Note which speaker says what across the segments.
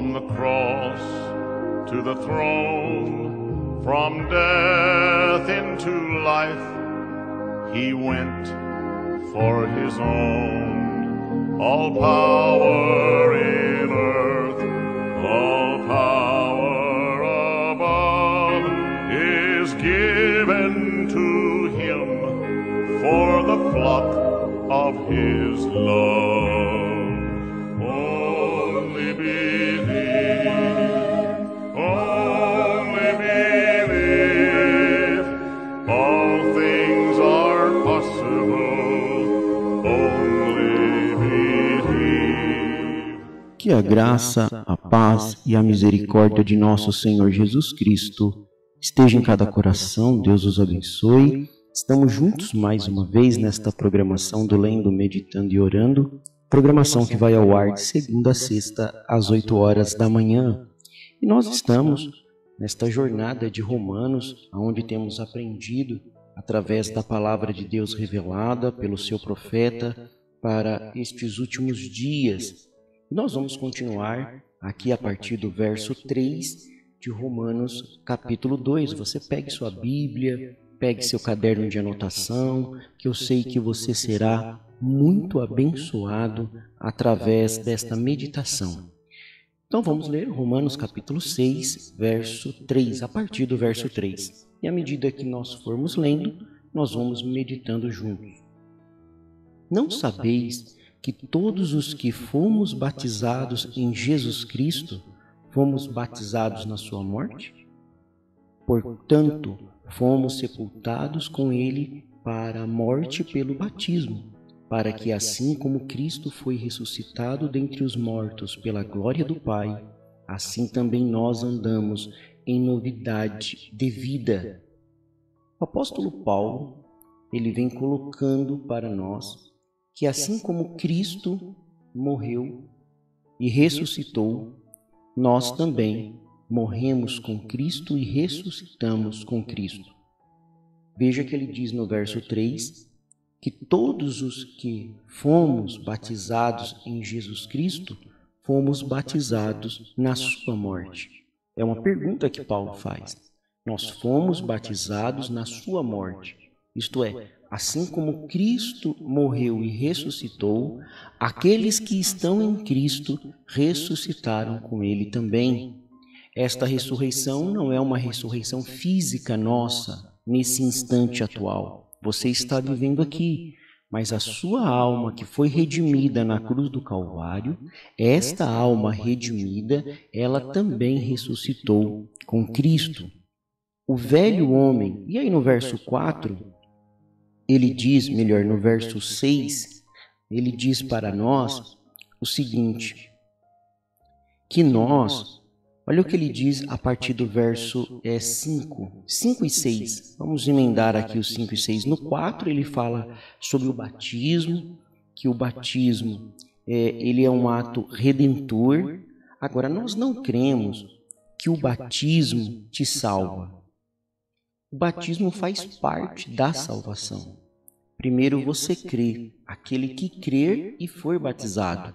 Speaker 1: From the cross to the throne, from death into life, he went for his own. All power in earth, all power above is given to him for the flock of his love. Only believe, only believe, all things are possible, only believe.
Speaker 2: Que a graça, a paz e a misericórdia de nosso Senhor Jesus Cristo esteja em cada coração. Deus os abençoe. Estamos juntos mais uma vez nesta programação do Lendo, Meditando e Orando, programação que vai ao ar de segunda a sexta às 8 horas da manhã. E nós estamos nesta jornada de Romanos, onde temos aprendido através da palavra de Deus revelada pelo seu profeta para estes últimos dias. Nós vamos continuar aqui a partir do verso 3 de Romanos capítulo 2. Você pegue sua Bíblia, pegue seu caderno de anotação, que eu sei que você será muito abençoado através desta meditação. Então vamos ler Romanos capítulo 6, verso 3, a partir do verso 3. E à medida que nós formos lendo, nós vamos meditando juntos. Não sabeis que todos os que fomos batizados em Jesus Cristo, fomos batizados na sua morte? Portanto, fomos sepultados com ele para a morte pelo batismo, para que assim como Cristo foi ressuscitado dentre os mortos pela glória do Pai, assim também nós andamos em novidade de vida. O apóstolo Paulo, ele vem colocando para nós que assim como Cristo morreu e ressuscitou, nós também morremos com Cristo e ressuscitamos com Cristo. Veja que ele diz no verso 3 que todos os que fomos batizados em Jesus Cristo, fomos batizados na sua morte. É uma pergunta que Paulo faz. Nós fomos batizados na sua morte. Isto é, assim como Cristo morreu e ressuscitou, aqueles que estão em Cristo ressuscitaram com ele também. Esta ressurreição não é uma ressurreição física nossa, nesse instante atual. Você está vivendo aqui, mas a sua alma que foi redimida na cruz do Calvário, esta alma redimida, ela também ressuscitou com Cristo. O velho homem, e aí no verso 4, ele diz, melhor, no verso 6, ele diz para nós o seguinte, que nós, olha o que ele diz a partir do verso 5 e 6. Vamos emendar aqui os 5 e 6. No 4 ele fala sobre o batismo, que o batismo ele é um ato redentor. Agora, nós não cremos que o batismo te salva. O batismo faz parte da salvação. Primeiro você crê, aquele que crer e for batizado.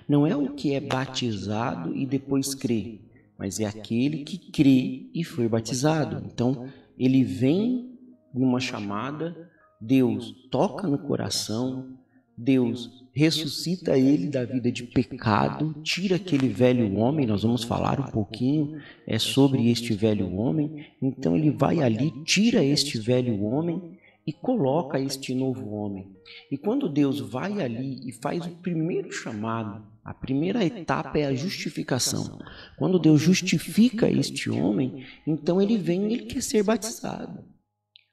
Speaker 2: Não é o que é batizado e depois crê, mas é aquele que crê e foi batizado. Então, ele vem numa chamada, Deus toca no coração, Deus ressuscita ele da vida de pecado, tira aquele velho homem, nós vamos falar um pouquinho sobre este velho homem. Então, ele vai ali, tira este velho homem e coloca este novo homem. E quando Deus vai ali e faz o primeiro chamado, a primeira etapa é a justificação. Quando Deus justifica este homem, então ele vem e ele quer ser batizado.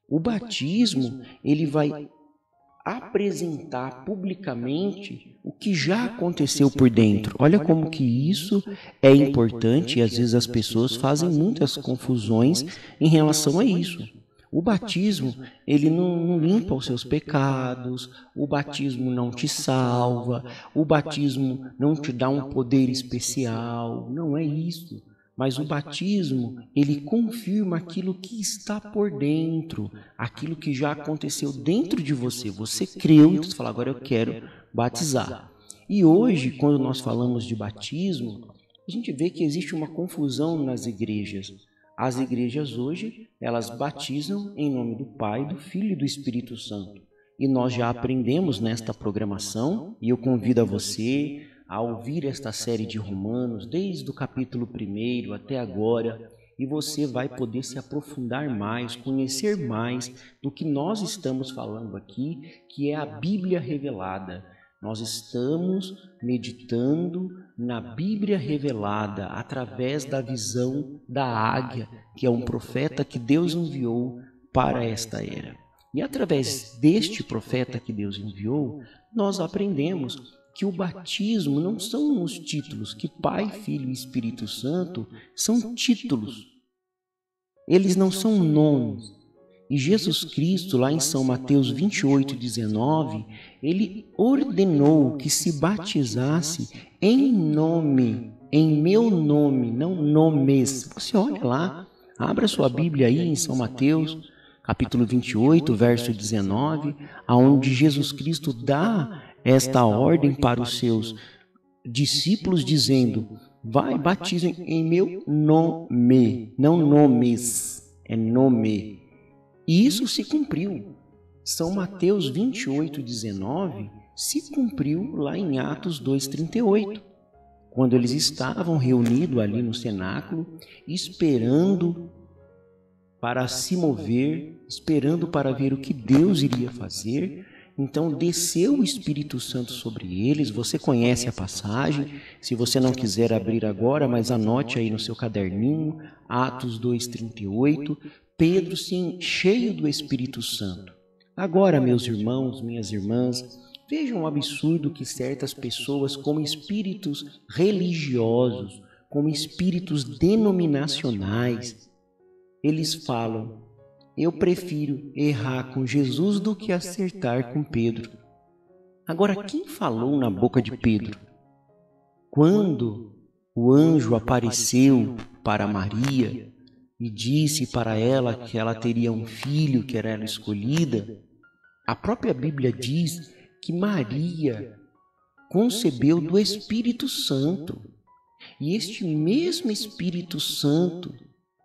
Speaker 2: O batismo, ele vai apresentar publicamente o que já aconteceu por dentro. Olha como que isso é importante e às vezes as pessoas fazem muitas confusões em relação a isso. O batismo, ele não limpa os seus pecados, o batismo não te salva, o batismo não te dá um poder especial, não é isso. Mas o batismo, ele confirma aquilo que está por dentro, aquilo que já aconteceu dentro de você. Você creu e você fala, agora eu quero batizar. E hoje, quando nós falamos de batismo, a gente vê que existe uma confusão nas igrejas. As igrejas hoje, elas batizam em nome do Pai, do Filho e do Espírito Santo. E nós já aprendemos nesta programação, e eu convido a você a ouvir esta série de Romanos, desde o capítulo 1 até agora, e você vai poder se aprofundar mais, conhecer mais do que nós estamos falando aqui, que é a Bíblia revelada. Nós estamos meditando na Bíblia revelada através da visão da águia, que é um profeta que Deus enviou para esta era. E através deste profeta que Deus enviou, nós aprendemos que o batismo não são os títulos, que Pai, Filho e Espírito Santo são títulos. Eles não são nomes. E Jesus Cristo, lá em São Mateus 28:19, ele ordenou que se batizasse em nome, em meu nome, não nomes. Você olha lá, abra sua Bíblia aí em São Mateus, capítulo 28, verso 19, aonde Jesus Cristo dá esta ordem para os seus discípulos, dizendo: vai, batizem em meu nome, não nomes, é nome. E isso se cumpriu. São Mateus 28:19 se cumpriu lá em Atos 2:38, quando eles estavam reunidos ali no cenáculo, esperando para se mover, esperando para ver o que Deus iria fazer. Então desceu o Espírito Santo sobre eles. Você conhece a passagem, se você não quiser abrir agora, mas anote aí no seu caderninho, Atos 2:38, Pedro cheio do Espírito Santo. Agora, meus irmãos, minhas irmãs, vejam o absurdo que certas pessoas, como espíritos religiosos, como espíritos denominacionais, eles falam: eu prefiro errar com Jesus do que acertar com Pedro. Agora, quem falou na boca de Pedro? Quando o anjo apareceu para Maria e disse para ela que ela teria um filho, que era ela escolhida, a própria Bíblia diz que Maria concebeu do Espírito Santo. E este mesmo Espírito Santo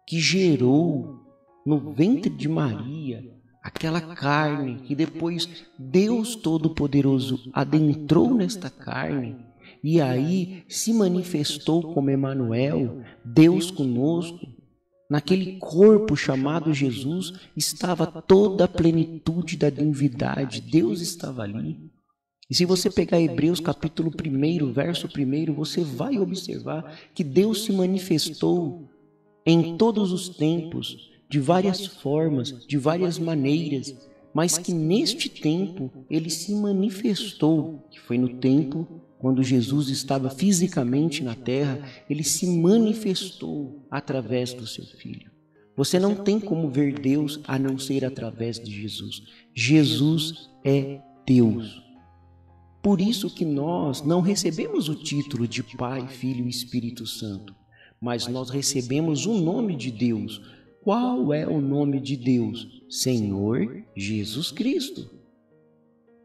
Speaker 2: que gerou no ventre de Maria aquela carne que depois Deus Todo-Poderoso adentrou nesta carne e aí se manifestou como Emanuel, Deus conosco. Naquele corpo chamado Jesus estava toda a plenitude da divindade, Deus estava ali. E se você pegar Hebreus capítulo 1, verso 1, você vai observar que Deus se manifestou em todos os tempos, de várias formas, de várias maneiras, mas que neste tempo ele se manifestou, que foi no tempo quando Jesus estava fisicamente na terra, ele se manifestou através do seu Filho. Você não tem como ver Deus a não ser através de Jesus. Jesus é Deus. Por isso que nós não recebemos o título de Pai, Filho e Espírito Santo, mas nós recebemos o nome de Deus. Qual é o nome de Deus? Senhor Jesus Cristo.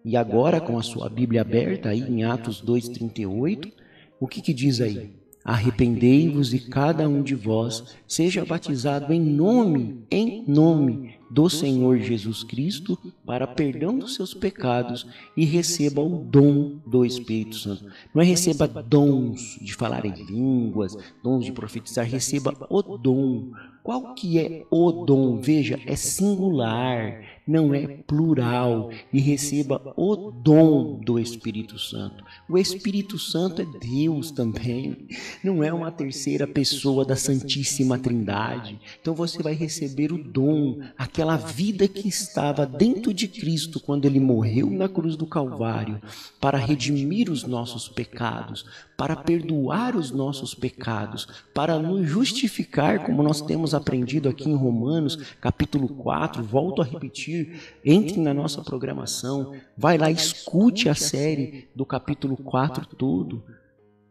Speaker 2: E agora, com a sua Bíblia aberta aí em Atos 2:38, o que diz aí? Arrependei-vos e cada um de vós seja batizado em nome do Senhor Jesus Cristo para perdão dos seus pecados e receba o dom do Espírito Santo. Não é receba dons de falar em línguas, dons de profetizar, receba o dom. Qual que é o dom? Veja, é singular, não é plural. E receba o dom do Espírito Santo. O Espírito Santo é Deus também, não é uma terceira pessoa da Santíssima Trindade. Então você vai receber o dom, aquela vida que estava dentro de Cristo quando ele morreu na cruz do Calvário para redimir os nossos pecados, para perdoar os nossos pecados, para nos justificar, como nós temos aprendido aqui em Romanos, capítulo 4, volto a repetir, entre na nossa programação, vai lá, escute a série do capítulo 4 todo.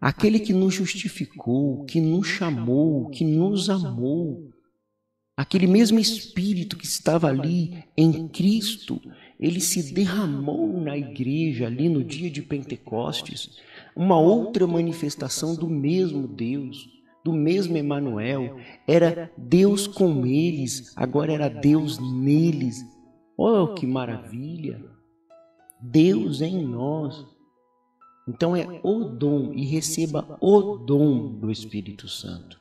Speaker 2: Aquele que nos justificou, que nos chamou, que nos amou, aquele mesmo Espírito que estava ali em Cristo, ele se derramou na igreja ali no dia de Pentecostes. uma outra manifestação do mesmo Deus, do mesmo Emanuel. Era Deus com eles, agora era Deus neles. Oh, que maravilha! Deus em nós. Então é o dom, e receba o dom do Espírito Santo.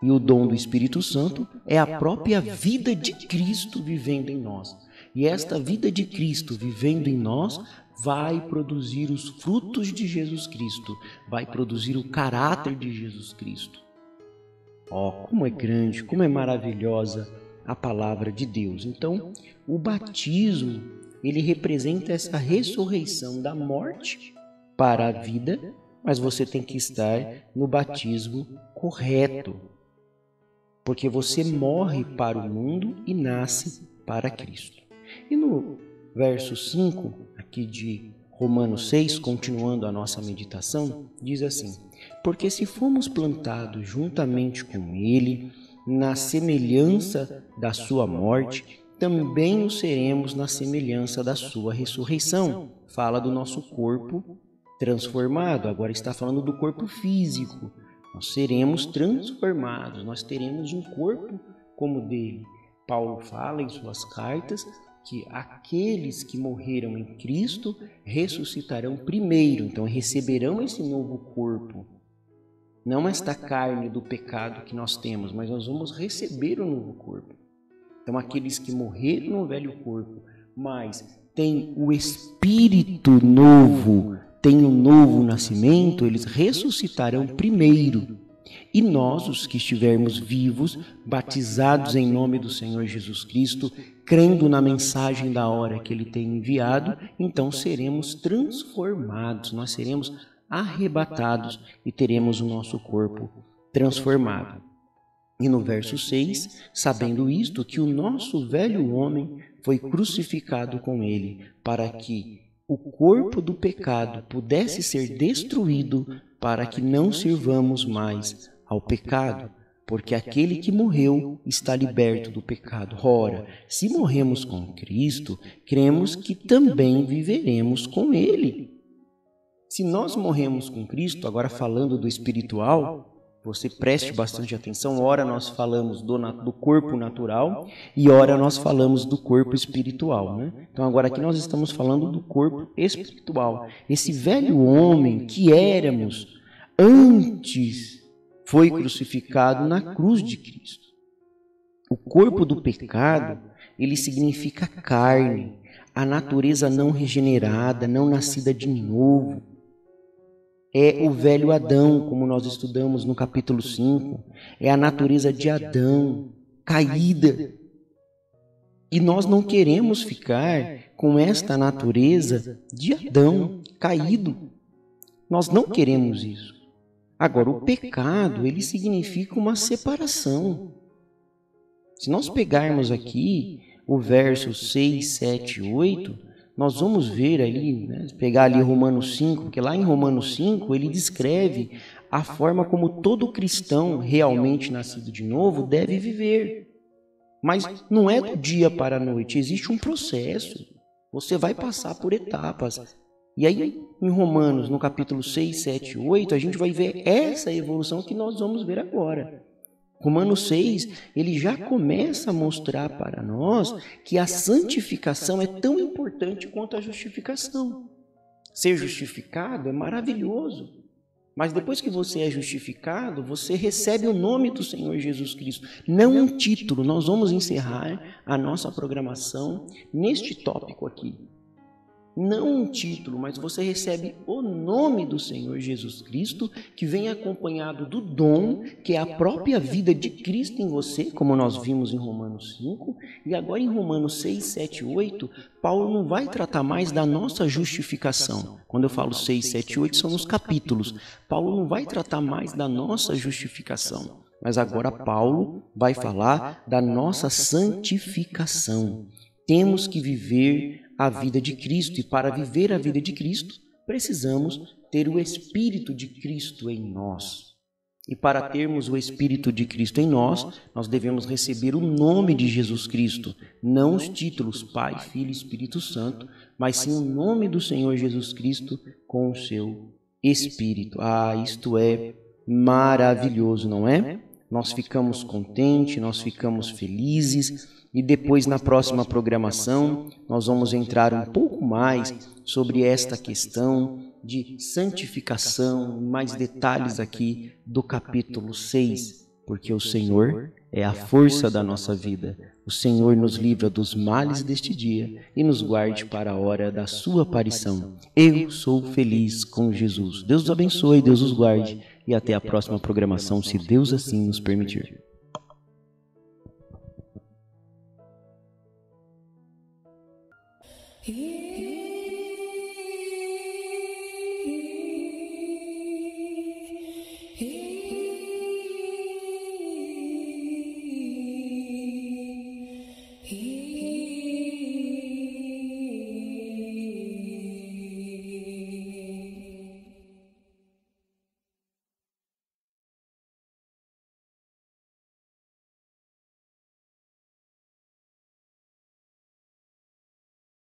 Speaker 2: E o dom do Espírito Santo é a própria vida de Cristo vivendo em nós. E esta vida de Cristo vivendo em nós vai produzir os frutos de Jesus Cristo, vai produzir o caráter de Jesus Cristo. Oh, como é grande, como é maravilhosa a palavra de Deus. Então, o batismo, ele representa essa ressurreição da morte para a vida, mas você tem que estar no batismo correto, porque você morre para o mundo e nasce para Cristo. E no verso 5, aqui de Romanos 6, continuando a nossa meditação, diz assim: porque se fomos plantados juntamente com Ele, na semelhança da sua morte, também o seremos na semelhança da sua ressurreição. Fala do nosso corpo transformado, agora está falando do corpo físico. Nós seremos transformados, nós teremos um corpo como o dele. Paulo fala em suas cartas que aqueles que morreram em Cristo ressuscitarão primeiro, então receberão esse novo corpo. Não esta carne do pecado que nós temos, mas nós vamos receber o novo corpo. Então aqueles que morreram no velho corpo, mas têm o Espírito novo, têm um novo nascimento, eles ressuscitarão primeiro. E nós, os que estivermos vivos, batizados em nome do Senhor Jesus Cristo, crendo na mensagem da hora que Ele tem enviado, então seremos transformados, nós seremos arrebatados e teremos o nosso corpo transformado. E no verso 6, sabendo isto, que o nosso velho homem foi crucificado com Ele, para que o corpo do pecado pudesse ser destruído, para que não sirvamos mais ao pecado, porque aquele que morreu está liberto do pecado. Ora, se morremos com Cristo, cremos que também viveremos com Ele. Se nós morremos com Cristo, agora falando do espiritual, você preste bastante atenção, ora nós falamos do corpo natural e ora nós falamos do corpo espiritual, né? Então agora aqui nós estamos falando do corpo espiritual. Esse velho homem que éramos antes foi crucificado na cruz de Cristo. O corpo do pecado, ele significa carne, a natureza não regenerada, não nascida de novo. É o velho Adão, como nós estudamos no capítulo 5. É a natureza de Adão, caída. E nós não queremos ficar com esta natureza de Adão, caído. Nós não queremos isso. Agora, o pecado, ele significa uma separação. Se nós pegarmos aqui o verso 6, 7 e 8... nós vamos ver ali, né, pegar ali Romanos 5, porque lá em Romanos 5 ele descreve a forma como todo cristão realmente nascido de novo deve viver. Mas não é do dia para a noite, existe um processo. Você vai passar por etapas. E aí, em Romanos, no capítulo 6, 7 e 8, a gente vai ver essa evolução que nós vamos ver agora. Romanos 6, ele já começa a mostrar para nós que a santificação é tão importante quanto a justificação. Ser justificado é maravilhoso, mas depois que você é justificado, você recebe o nome do Senhor Jesus Cristo, não um título. Nós vamos encerrar a nossa programação neste tópico aqui. Não um título, mas você recebe o nome do Senhor Jesus Cristo, que vem acompanhado do dom, que é a própria vida de Cristo em você, como nós vimos em Romanos 5. E agora em Romanos 6, 7 e 8, Paulo não vai tratar mais da nossa justificação. Quando eu falo 6, 7 e 8, são nos capítulos. Paulo não vai tratar mais da nossa justificação, mas agora Paulo vai falar da nossa santificação. Temos que viver a vida de Cristo, e para viver a vida de Cristo, precisamos ter o Espírito de Cristo em nós. E para termos o Espírito de Cristo em nós, nós devemos receber o nome de Jesus Cristo, não os títulos Pai, Filho e Espírito Santo, mas sim o nome do Senhor Jesus Cristo com o seu Espírito. Ah, isto é maravilhoso, não é? Nós ficamos contentes, nós ficamos felizes e depois na próxima programação nós vamos entrar um pouco mais sobre esta questão de santificação, mais detalhes aqui do capítulo 6, porque o Senhor é a força da nossa vida. O Senhor nos livra dos males deste dia e nos guarde para a hora da sua aparição. Eu sou feliz com Jesus. Deus os abençoe, Deus os guarde e até a próxima programação, se Deus assim nos permitir.
Speaker 3: Yeah.